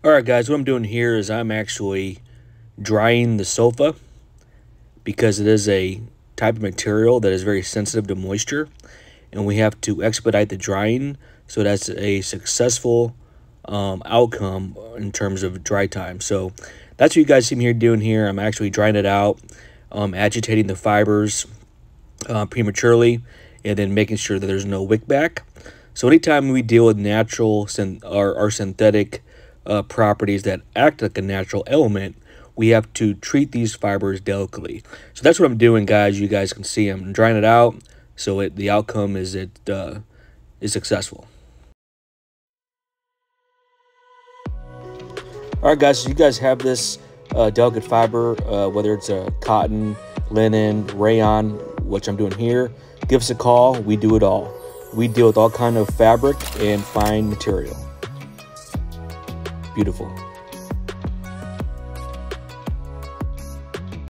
Alright guys, what I'm doing here is I'm actually drying the sofa because it is a type of material that is very sensitive to moisture, and we have to expedite the drying so that's a successful outcome in terms of dry time. So that's what you guys see me here doing here. I'm actually drying it out, agitating the fibers prematurely, and then making sure that there's no wick back. So anytime we deal with natural or synthetic properties that act like a natural element, we have to treat these fibers delicately. So that's what I'm doing, guys. You guys can see I'm drying it out, so the outcome is successful. All right, guys. So you guys have this delicate fiber, whether it's a cotton, linen, rayon, which I'm doing here. Give us a call. We do it all. We deal with all kind of fabric and fine material. Beautiful.